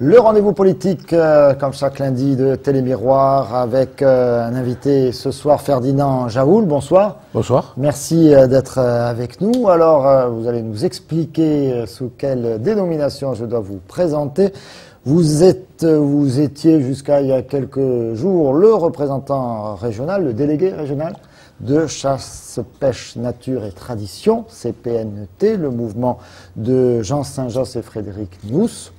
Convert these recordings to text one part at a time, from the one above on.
Le rendez-vous politique, comme chaque lundi, de Télémiroir, avec un invité ce soir, Ferdinand Jaoul. Bonsoir. Bonsoir. Merci d'être avec nous. Alors, vous allez nous expliquer sous quelle dénomination je dois vous présenter. Vous étiez jusqu'à il y a quelques jours le représentant régional, le délégué régional de chasse, pêche, nature et tradition, CPNT, le mouvement de Jean Saint-Josse et Frédéric Nousse.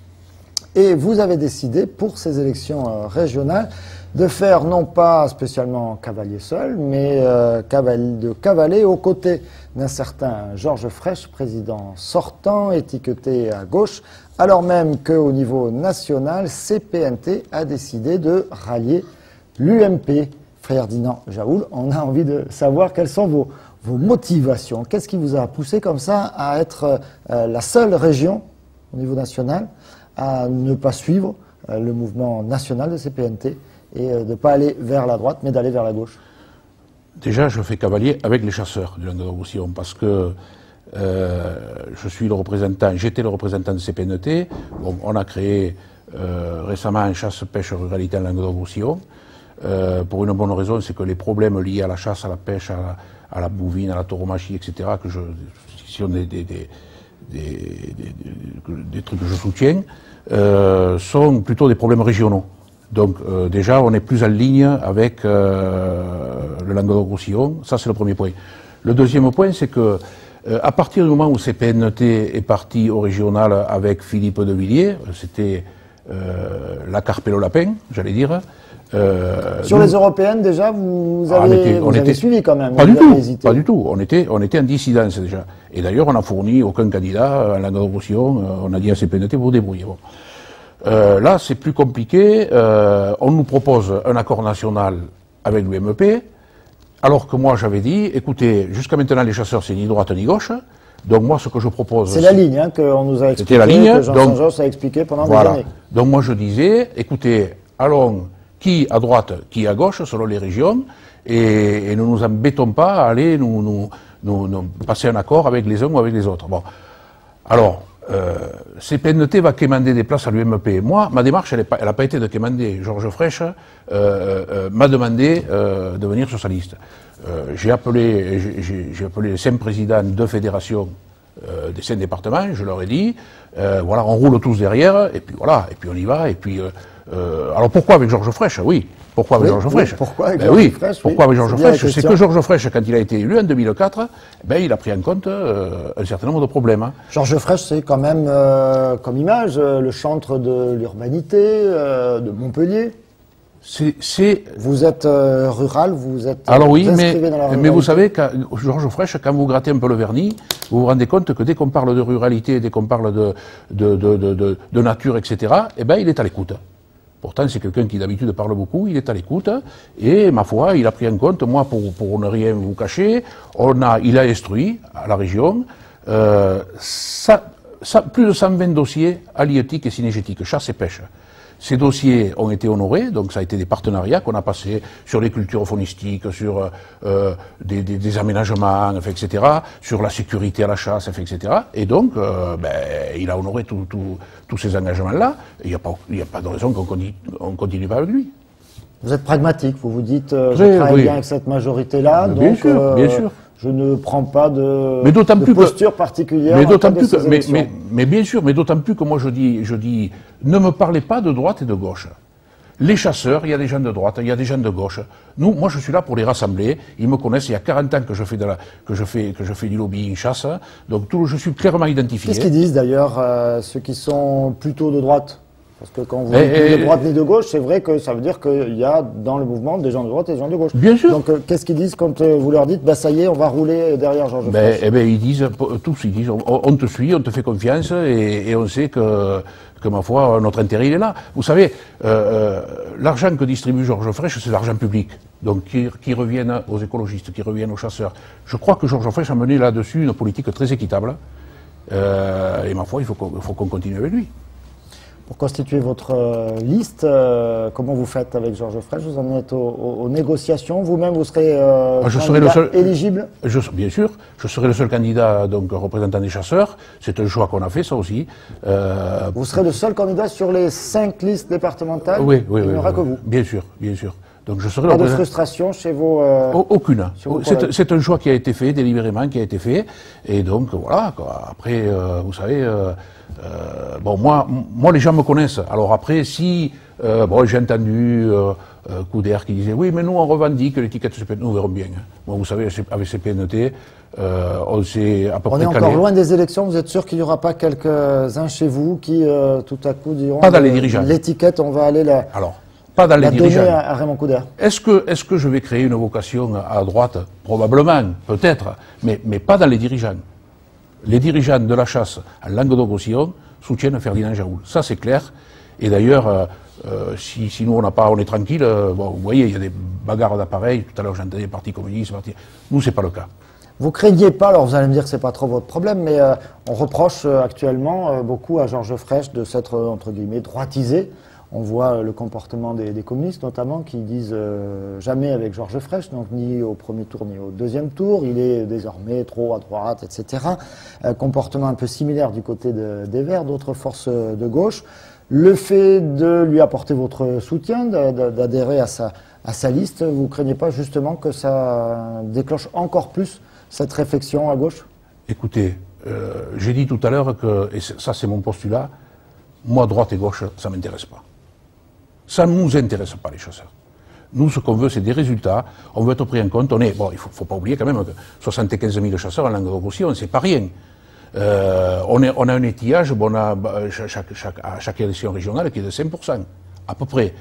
Et vous avez décidé, pour ces élections régionales, de faire non pas spécialement cavalier seul, mais de cavaler aux côtés d'un certain Georges Frêche, président sortant, étiqueté à gauche, alors même qu'au niveau national, CPNT a décidé de rallier l'UMP. Ferdinand Jaoul, on a envie de savoir quelles sont vos motivations. Qu'est-ce qui vous a poussé comme ça à être la seule région au niveau national à ne pas suivre le mouvement national de CPNT et de ne pas aller vers la droite, mais d'aller vers la gauche? Déjà, je fais cavalier avec les chasseurs du Languedoc-Roussillon parce que j'étais le représentant de CPNT. Bon, on a créé récemment un chasse-pêche ruralité en Languedoc-Roussillon. Pour une bonne raison, c'est que les problèmes liés à la chasse, à la pêche, à la bouvine, à la tauromachie, etc., qui sont des trucs que je soutiens, sont plutôt des problèmes régionaux. Donc déjà, on est plus en ligne avec le Languedoc-Roussillon. Ça, c'est le premier point. Le deuxième point, c'est que à partir du moment où CPNT est parti au régional avec Philippe de Villiers, c'était la carpe et le lapin, j'allais dire. Sur les européennes, déjà, vous avez suivi quand même. Pas du tout. On était en dissidence déjà. Et d'ailleurs, on n'a fourni aucun candidat à la Languedoc-Roussillon. On a dit à CPNT, vous vous débrouillez. Bon. Là, c'est plus compliqué. On nous propose un accord national avec l'UMP, alors que moi, j'avais dit, écoutez, jusqu'à maintenant, les chasseurs, c'est ni droite ni gauche. Donc moi, ce que je propose... C'est la ligne qu'on nous a expliqué, que Jean Saint-Josse a expliqué pendant des années. Donc moi, je disais, écoutez, allons... qui à droite, qui à gauche, selon les régions, et ne nous embêtons pas à aller nous passer un accord avec les uns ou avec les autres. Bon. Alors, CPNT va quémander des places à l'UMP. Moi, ma démarche, elle n'a pas été de quémander. Georges Frêche m'a demandé de venir sur sa liste. J'ai appelé les 5 présidents de fédérations des 5 départements, je leur ai dit, voilà, on roule tous derrière, et puis voilà, et puis on y va, et puis... alors pourquoi avec Georges Frêche? Oui. Pourquoi avec Georges Frêche? Pourquoi avec Georges Frêche? Pourquoi avec Georges Frêche? C'est que Georges Frêche, quand il a été élu en 2004, il a pris en compte un certain nombre de problèmes. Hein. Georges Frêche, c'est quand même, comme image, le chantre de l'urbanité de Montpellier. Vous êtes rural, vous êtes... Alors oui, mais vous savez, Georges Frêche, quand vous grattez un peu le vernis, vous vous rendez compte que dès qu'on parle de ruralité, dès qu'on parle de nature, etc., il est à l'écoute. Pourtant, c'est quelqu'un qui d'habitude parle beaucoup, il est à l'écoute, et ma foi, il a pris en compte, moi, pour ne rien vous cacher, il a instruit à la région plus de 120 dossiers halieutiques et cinégétiques, chasse et pêche. Ces dossiers ont été honorés, donc ça a été des partenariats qu'on a passés sur les cultures faunistiques, sur des aménagements, etc., sur la sécurité à la chasse, etc. Et donc, il a honoré tous ces engagements-là. Il n'y a pas de raison qu'on continue pas avec lui. Vous êtes pragmatique, vous vous dites, je travaille bien avec cette majorité-là, donc bien sûr. Je ne prends pas de posture particulière. Mais bien sûr, mais d'autant plus que moi je dis, ne me parlez pas de droite et de gauche. Les chasseurs, il y a des gens de droite, il y a des gens de gauche. Moi je suis là pour les rassembler. Ils me connaissent, il y a 40 ans que je fais du lobbying chasse, donc je suis clairement identifié. Qu'est-ce qu'ils disent d'ailleurs, ceux qui sont plutôt de droite? Parce que quand vous dites ni de droite ni de gauche, c'est vrai que ça veut dire qu'il y a dans le mouvement des gens de droite et des gens de gauche. Bien sûr. Donc qu'est-ce qu'ils disent quand vous leur dites, ça y est, on va rouler derrière Georges Frêche? Ils disent, on te suit, on te fait confiance et on sait que ma foi, notre intérêt il est là. Vous savez, l'argent que distribue Georges Frêche, c'est l'argent public. Donc qui reviennent aux écologistes, qui reviennent aux chasseurs. Je crois que Georges Frêche a mené là-dessus une politique très équitable. Et ma foi, il faut qu'on continue avec lui. Pour constituer votre liste, comment vous faites avec Georges Frêche? Vous en êtes aux négociations. Vous-même, vous serez éligible? Bien sûr, je serai le seul candidat, donc représentant des chasseurs. C'est un choix qu'on a fait, ça aussi. Vous serez le seul candidat sur les 5 listes départementales? Oui. Il n'y aura que vous? Bien sûr, bien sûr. Donc je serai pas de frustration chez vos... Aucune. C'est un choix qui a été fait, délibérément, qui a été fait. Et donc, voilà, quoi. Après, vous savez... bon, moi, les gens me connaissent. Alors après, si... bon, j'ai entendu Couder qui disait « Oui, mais nous, on revendique l'étiquette CPNT. » Nous verrons bien. Bon, vous savez, avec CPNT, on s'est à peu près calé. On est encore loin des élections. Vous êtes sûr qu'il n'y aura pas quelques-uns chez vous qui, tout à coup, diront... Pas dans les dirigeants. L'étiquette, on va aller la... Alors, pas dans les dirigeants. Donner à Raymond Couder. Est-ce que je vais créer une vocation à droite? Probablement, peut-être, mais pas dans les dirigeants. Les dirigeants de la chasse en Languedoc-Roussillon soutiennent Ferdinand Jaoul. Ça, c'est clair. Et d'ailleurs, si nous, on est tranquille, bon, vous voyez, il y a des bagarres d'appareils. Tout à l'heure, j'entendais Parti communiste, Nous, c'est pas le cas. Vous craignez pas, alors vous allez me dire que c'est pas trop votre problème, mais on reproche actuellement beaucoup à Georges Frêche de s'être, entre guillemets, droitisé. On voit le comportement des communistes, notamment, qui disent jamais avec Georges Frêche, donc ni au premier tour ni au deuxième tour. Il est désormais trop à droite, etc. Comportement un peu similaire du côté des Verts, d'autres forces de gauche. Le fait de lui apporter votre soutien, d'adhérer à sa liste, vous ne craignez pas justement que ça déclenche encore plus cette réflexion à gauche? Écoutez, j'ai dit tout à l'heure que, et ça c'est mon postulat, moi droite et gauche, ça ne m'intéresse pas. Ça ne nous intéresse pas, les chasseurs. Nous, ce qu'on veut, c'est des résultats. On veut être pris en compte. Bon, il ne faut pas oublier quand même que 75 000 chasseurs en Languedoc-Roussillon, c'est pas rien. On a un étillage, bon, on a à chaque élection régionale qui est de 5%, à peu près.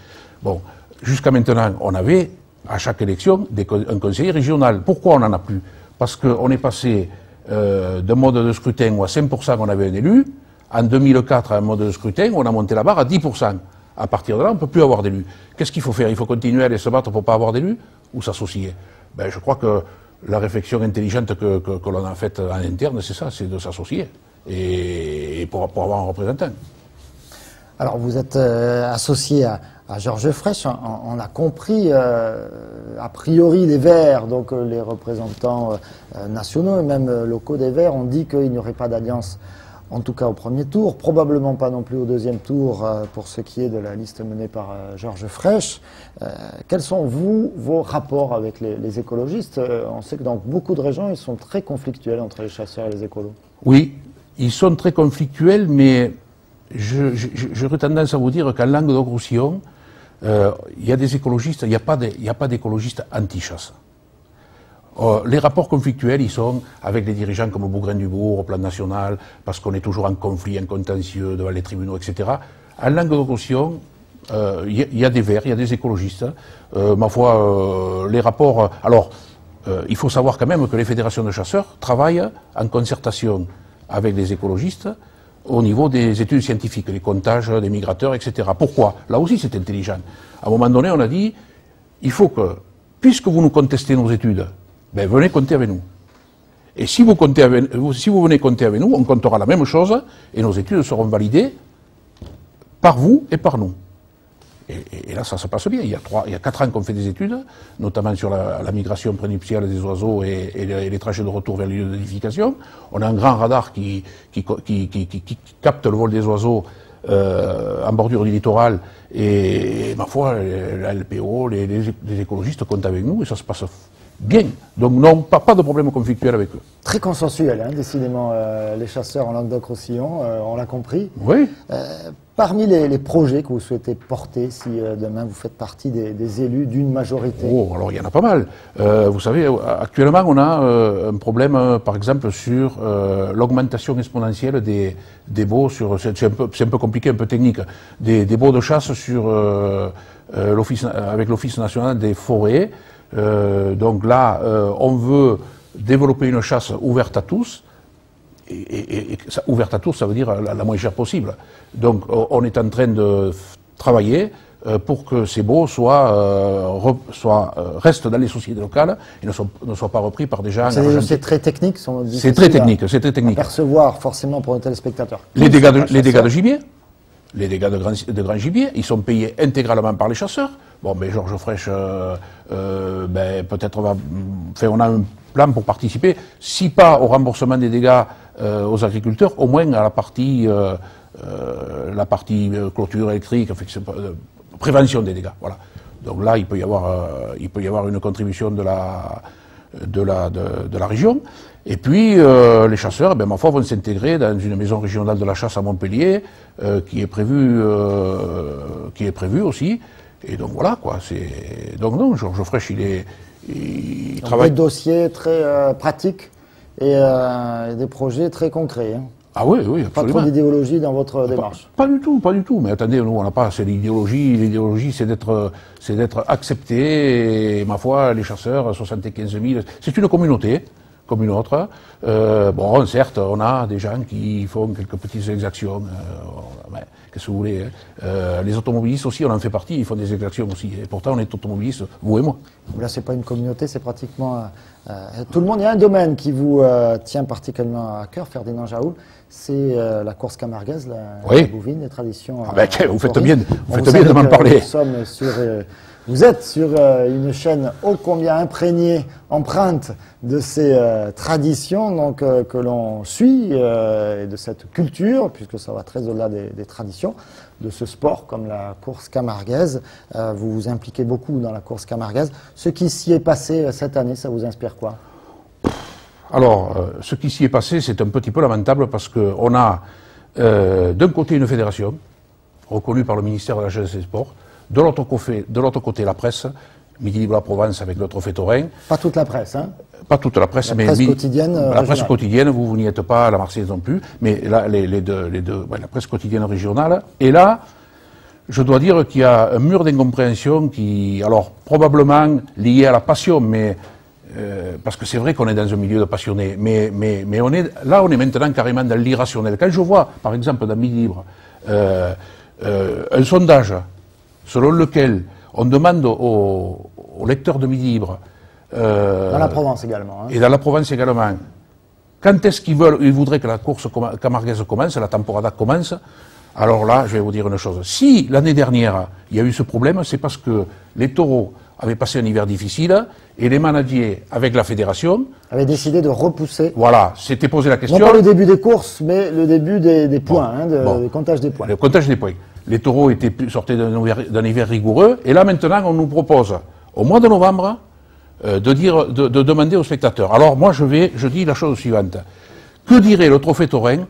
Bon, jusqu'à maintenant, on avait à chaque élection un conseiller régional. Pourquoi on n'en a plus? Parce qu'on est passé d'un mode de scrutin où à 5% on avait un élu, en 2004, à un mode de scrutin, on a monté la barre à 10%. À partir de là, on ne peut plus avoir d'élus. Qu'est-ce qu'il faut faire? Il faut continuer à aller se battre pour ne pas avoir d'élus ou s'associer? Ben, je crois que la réflexion intelligente que l'on a faite en interne, c'est ça, c'est de s'associer et pour avoir un représentant. Alors, vous êtes associé à Georges Frêche. On a compris, a priori, les Verts, donc les représentants nationaux et même locaux des Verts, ont dit qu'il n'y aurait pas d'alliance. En tout cas au premier tour, probablement pas non plus au deuxième tour pour ce qui est de la liste menée par Georges Frêche. Quels sont, vos rapports avec les écologistes? On sait que dans beaucoup de régions, ils sont très conflictuels entre les chasseurs et les écolos. Oui, ils sont très conflictuels, mais j'aurais tendance à vous dire qu'en Languedoc-Roussillon, il y a des écologistes, il n'y a pas d'écologistes anti-chasse. Les rapports conflictuels, ils sont avec les dirigeants comme Bougrain-Dubourg au plan national, parce qu'on est toujours en conflit, en contentieux devant les tribunaux, etc. En Languedoc-Roussillon, il y a des Verts, il y a des écologistes. Ma foi, les rapports... Alors, il faut savoir quand même que les fédérations de chasseurs travaillent en concertation avec les écologistes au niveau des études scientifiques, les comptages des migrateurs, etc. Pourquoi? Là aussi, c'est intelligent. À un moment donné, on a dit, il faut que, puisque vous nous contestez nos études, ben, venez compter avec nous. Et si vous venez compter avec nous, on comptera la même chose et nos études seront validées par vous et par nous. Et là, ça se passe bien. Il y a 4 ans qu'on fait des études, notamment sur la migration prénuptiale des oiseaux et les trajets de retour vers les lieux de nidification. On a un grand radar qui capte le vol des oiseaux en bordure du littoral. Et ma foi, la LPO, les écologistes comptent avec nous et ça se passe bien. Donc non, pas de problème conflictuel avec eux. Très consensuel, hein, décidément, les chasseurs en Languedoc-Roussillon, on l'a compris. Oui. Parmi les projets que vous souhaitez porter, si demain vous faites partie des élus d'une majorité? Oh, alors il y en a pas mal. Vous savez, actuellement on a un problème, par exemple, sur l'augmentation exponentielle des baux, c'est un peu compliqué, un peu technique, des baux de chasse avec l'Office national des forêts. Donc là, on veut développer une chasse ouverte à tous, et ouverte à tous, ça veut dire la moins chère possible. Donc on est en train de travailler pour que ces baux restent dans les sociétés locales et ne soient pas repris par des gens... C'est très technique. C'est très technique, c'est très technique. À percevoir forcément pour les téléspectateurs. Les dégâts de gibier. les dégâts de grand gibier, ils sont payés intégralement par les chasseurs. Bon, mais Georges Frêche, peut-être on a un plan pour participer, si pas au remboursement des dégâts aux agriculteurs, au moins à la partie clôture électrique, prévention des dégâts. Voilà. Donc là, il peut y avoir une contribution de la région. Et puis, les chasseurs, ma foi, vont s'intégrer dans une maison régionale de la chasse à Montpellier, qui est prévue aussi. Et donc voilà, quoi. Donc non, Georges Frêche, il travaille. Des dossiers très pratiques et des projets très concrets. Hein. Ah oui, oui, absolument. Pas trop d'idéologie dans votre démarche. Pas du tout, pas du tout. Mais attendez, nous, on n'a pas, c'est l'idéologie. L'idéologie, c'est d'être accepté. Et ma foi, les chasseurs, 75 000, c'est une communauté, comme une autre. Bon, certes, on a des gens qui font quelques petites exactions. Qu'est-ce que vous voulez, hein. Les automobilistes aussi, on en fait partie, ils font des exactions aussi. Et pourtant, on est automobilistes, vous et moi. Là, c'est pas une communauté, c'est pratiquement tout le monde. Il y a un domaine qui vous tient particulièrement à cœur, Ferdinand Jaoul, c'est la course camarguaise, la bovine, les traditions. Vous faites bien de m'en parler. Vous êtes sur une chaîne ô combien imprégnée, empreinte de ces traditions donc, que l'on suit, et de cette culture, puisque ça va très au-delà des traditions, de ce sport comme la course camarguaise. Vous vous impliquez beaucoup dans la course camarguaise. Ce qui s'y est passé cette année, ça vous inspire quoi? Alors, ce qui s'y est passé, c'est un petit peu lamentable parce qu'on a d'un côté une fédération reconnue par le ministère de la Jeunesse et des Sports, de l'autre côté la presse, Midi Libre la Provence avec le Trophée Taurin. Pas toute la presse, hein? Pas toute la presse, mais presse quotidienne. La presse quotidienne, vous n'y êtes pas, la Marseillaise non plus, mais là, les deux, la presse quotidienne régionale. Et là, je dois dire qu'il y a un mur d'incompréhension qui, alors probablement lié à la passion, mais parce que c'est vrai qu'on est dans un milieu de passionnés, mais on est maintenant carrément dans l'irrationnel. Quand je vois, par exemple, dans Midi Libre, un sondage selon lequel on demande aux lecteurs de Midi Libre, dans la Provence également. Hein. Et dans la Provence également, quand est-ce qu'ils voudraient que la course camarguaise commence, la temporada commence. Alors là, je vais vous dire une chose. Si l'année dernière, il y a eu ce problème, c'est parce que les taureaux avaient passé un hiver difficile et les manadiers, avec la fédération, avaient décidé de repousser. Voilà, s'était posé la question. Non pas le début des courses, mais le début des points, le comptage des points. Le comptage des points. Les taureaux sortaient d'un hiver rigoureux, et là maintenant, on nous propose, au mois de novembre, de demander aux spectateurs. Alors moi, je dis la chose suivante. Que dirait le Trophée Taurin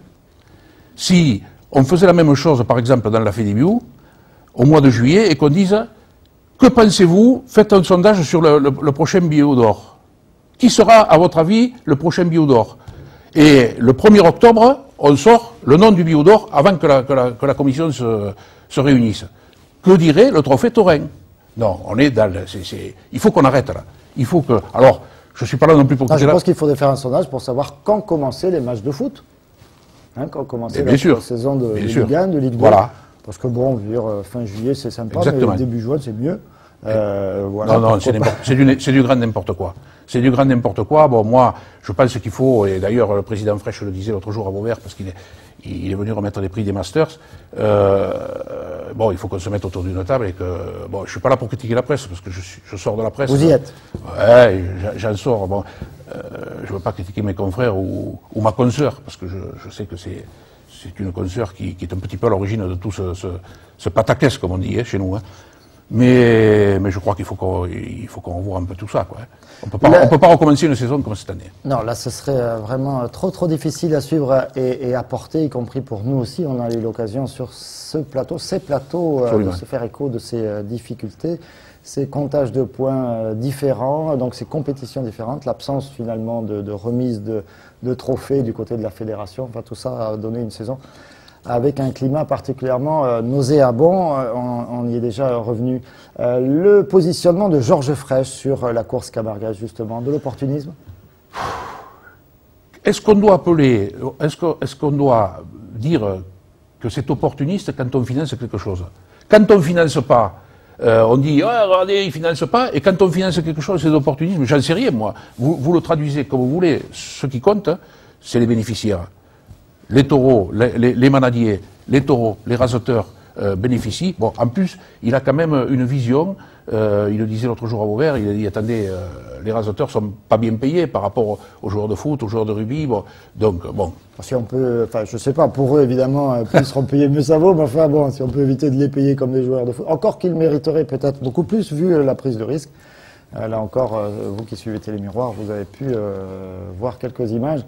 si on faisait la même chose, par exemple, dans la FEDIBIU, au mois de juillet, et qu'on dise, que pensez-vous, faites un sondage sur le prochain Billet d'Or. Qui sera, à votre avis, le prochain Billet d'Or? Et le 1er octobre, on sort le nom du Billet d'Or avant que la commission se réunisse. Que dirait le Trophée Taurin? Non, on est dans il faut qu'on arrête là. Il faut que... Alors, je ne suis pas là non plus pour... Je pense qu'il faudrait faire un sondage pour savoir quand commencer les matchs de foot. Hein, quand commencer la saison de Ligue 1, de Ligue 2. Voilà. Parce que bon, fin juillet c'est sympa, mais début juin c'est mieux. Voilà, non, c'est du grand n'importe quoi. C'est du grand n'importe quoi. Bon, moi, je pense qu'il faut, et d'ailleurs le président Frêche le disait l'autre jour à Vauvert, parce qu'il est venu remettre les prix des Masters, bon, il faut qu'on se mette autour d'une table et que... Bon, je suis pas là pour critiquer la presse, parce que je sors de la presse. Vous y êtes? Ouais, j'en sors. Bon, je veux pas critiquer mes confrères ou ma consoeur, parce que je sais que c'est une consoeur qui est un petit peu à l'origine de tout ce pataquès, comme on dit, chez nous. Hein. Mais je crois qu'il faut qu'on revoie un peu tout ça, quoi. On peut pas recommencer une saison comme cette année. Non, là, ce serait vraiment trop difficile à suivre et à porter, y compris pour nous aussi. On a eu l'occasion sur ces plateaux, de se faire écho de ces difficultés, ces comptages de points différents, donc ces compétitions différentes, l'absence finalement de remise de trophées du côté de la fédération. Enfin, tout ça a donné une saison avec un climat particulièrement nauséabond, on y est déjà revenu. Le positionnement de Georges Frêche sur la course camarguaise, justement, de l'opportunisme? Est-ce qu'on doit appeler, est-ce qu'on doit dire que c'est opportuniste quand on finance quelque chose? Quand on ne finance pas, on dit, ah, regardez, il ne finance pas, et quand on finance quelque chose, c'est de l'opportunisme. J'en sais rien, moi. Vous le traduisez comme vous voulez. Ce qui compte, c'est les bénéficiaires. les taureaux, les manadiers, les taureaux, les raseteurs bénéficient. Bon, en plus, il a quand même une vision. Il le disait l'autre jour à Vauvert, il a dit, attendez, les raseteurs sont pas bien payés par rapport aux joueurs de foot, aux joueurs de rugby. Bon, donc, bon. Si on peut, enfin, je sais pas, pour eux, évidemment, plus ils seront payés, mieux ça vaut, mais enfin, bon, si on peut éviter de les payer comme des joueurs de foot, encore qu'ils mériteraient peut-être beaucoup plus, vu la prise de risque. Là encore, vous qui suivez Télémiroir, vous avez pu voir quelques images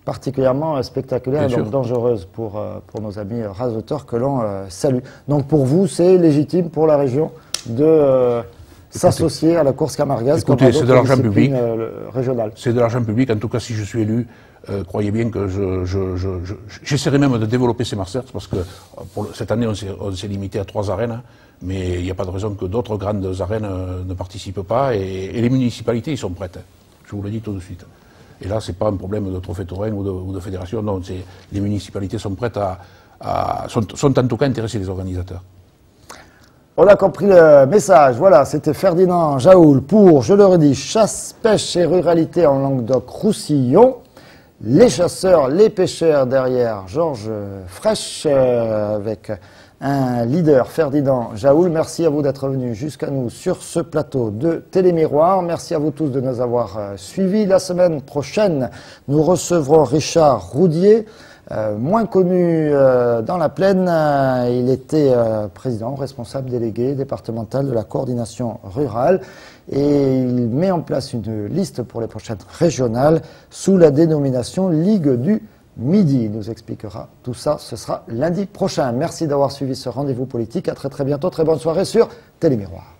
particulièrement spectaculaires et donc dangereuses pour nos amis raseteurs que l'on salue. Donc pour vous, c'est légitime pour la région de s'associer à la course camarguaise. Écoutez, c'est de l'argent public. Régional. C'est de l'argent public. En tout cas, si je suis élu, croyez bien que j'essaierai même de développer ces Masters parce que cette année, on s'est limité à 3 arènes. Hein, mais il n'y a pas de raison que d'autres grandes arènes ne participent pas. Et les municipalités, ils sont prêtes. Hein, je vous le dis tout de suite. Et là, c'est pas un problème de trophée taurin ou de fédération. Non, les municipalités sont prêtes sont en tout cas intéressées, les organisateurs. On a compris le message. Voilà, c'était Ferdinand Jaoul pour, je le redis, chasse, pêche et ruralité en Languedoc-Roussillon. Les chasseurs, les pêcheurs derrière Georges Fraîche avec un leader, Ferdinand Jaoul. Merci à vous d'être venus jusqu'à nous sur ce plateau de Télémiroir. Merci à vous tous de nous avoir suivis. La semaine prochaine, nous recevrons Richard Roudier. Moins connu dans la plaine, il était président, responsable délégué départemental de la coordination rurale et il met en place une liste pour les prochaines régionales sous la dénomination Ligue du Midi. Il nous expliquera tout ça, ce sera lundi prochain. Merci d'avoir suivi ce rendez-vous politique, à très bientôt, très bonne soirée sur Télémiroir.